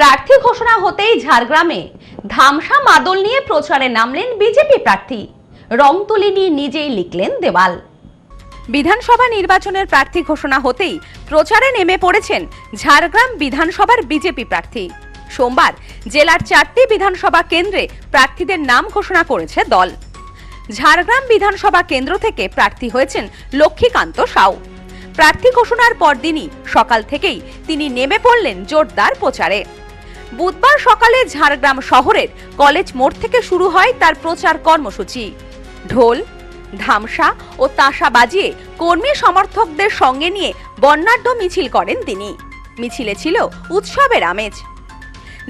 প্রার্থী ঘোষণা হতেই ঝাড়গ্রামে ধামসা মাদল নিয়ে প্রচারে নামলেন বিজেপি প্রার্থী। রংতুলি নিয়ে নিজেই লিখলেন দেওয়াল। বিধানসভা নির্বাচনের প্রার্থী ঘোষণা হতেই প্রচারে নেমে পড়েছেন ঝাড়গ্রাম বিধানসভার বিজেপি প্রার্থী। সোমবার জেলার 4টি বিধানসভা কেন্দ্রে প্রার্থীদের নাম ঘোষণা করেছে দল। ঝাড়গ্রাম বিধানসভা কেন্দ্র থেকে প্রার্থী হয়েছেন লক্ষ্মীকান্ত সাউ। প্রার্থী ঘোষণার পরদিনই সকাল থেকেই তিনি নেমে পড়লেন জোরদার প্রচারে। বুধবার সকালে ঝাড়গ্রাম শহরের কলেজ মোড় থেকে শুরু হয় তার প্রচার কর্মসূচি। ঢোল, ধামসা ও তাসা বাজিয়ে কর্মী সমর্থকদের সঙ্গে নিয়ে বর্ণাঢ্য মিছিল করেন তিনি। মিছিলে ছিল উৎসবের আমেজ,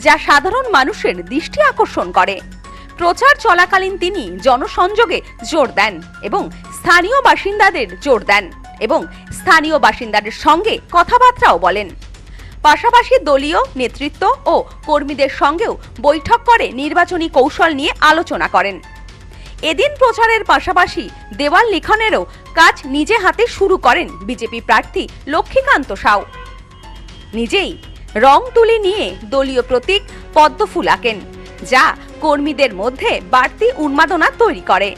যা সাধারণ মানুষের দৃষ্টি আকর্ষণ করে। প্রচার চলাকালীন তিনি জনসংযোগে জোর দেন এবং স্থানীয় বাসিন্দাদের সঙ্গে কথাবার্তাও বলেন। পাশাপাশি দলীয় নেতৃত্ব ও কর্মীদের সঙ্গেও বৈঠক করে নির্বাচনী কৌশল নিয়ে আলোচনা করেন। এদিন প্রচারের পাশাপাশি দেওয়াল লিখনেরও কাজ নিজে হাতে শুরু করেন বিজেপি প্রার্থী লক্ষ্মীকান্ত সাউ। নিজেই রং তুলি নিয়ে দলীয় প্রতীক পদ্মফুল আঁকেন, যা কর্মীদের মধ্যে বাড়তি উন্মাদনা তৈরি করে।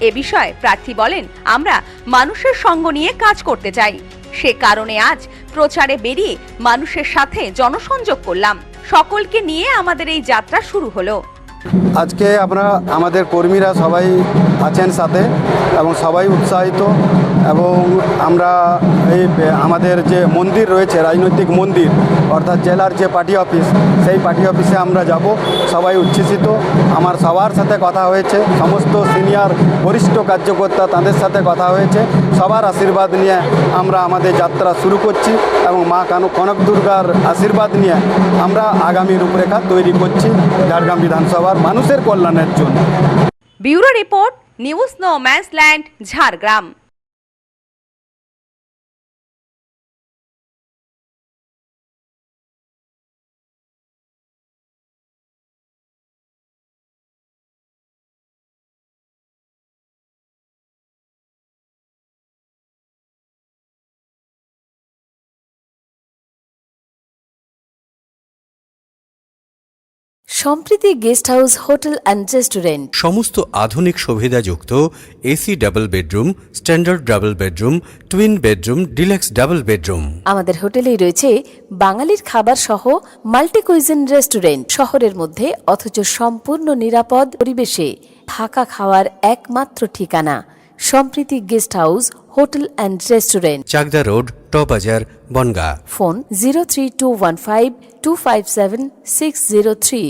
এ বিষয়ে প্রার্থী বলেন, আমরা মানুষের সঙ্গ নিয়ে কাজ করতে চাই। সে কারণে আজ প্রচারে বেরিয়ে মানুষের সাথে জনসংযোগ করলাম। সকলকে নিয়ে আমাদের এই যাত্রা শুরু হলো। আজকে আমাদের কর্মীরা সবাই আছেন সাথে এবং সবাই উৎসাহিত, এবং আমরা এই আমাদের যে মন্দির রয়েছে, রাজনৈতিক মন্দির অর্থাৎ জেলার যে পার্টি অফিস, সেই পার্টি অফিসে আমরা যাব। সবাই উচ্ছ্বসিত। আমার সবার সাথে কথা হয়েছে, সমস্ত সিনিয়র বরিষ্ঠ কার্যকর্তা তাদের সাথে কথা হয়েছে। সবার আশীর্বাদ নিয়ে আমরা আমাদের যাত্রা শুরু করছি এবং মা কনক দুর্গার আশীর্বাদ নিয়ে আমরা আগামী রূপরেখা তৈরি করছি ঝাড়গ্রাম বিধানসভার মানুষের কল্যাণের জন্য। Bureau report, news no man's land, Jhargram. Sampriti guest house hotel and restaurant. সমস্ত আধুনিক সুবিধাযুক্ত AC double bedroom, standard double bedroom, twin bedroom, deluxe double bedroom. আমাদের হোটেলেই রয়েছে বাঙালির খাবার সহ মাল্টি কুইজিন রেস্টুরেন্ট। শহরের মধ্যে অথচ সম্পূর্ণ নিরাপদ পরিবেশে থাকা খাওয়ার একমাত্র ঠিকানা Sampriti guest house hotel and restaurant, Chakdaha road, টবাজার, বনগাঁ। ফোন 03215257603।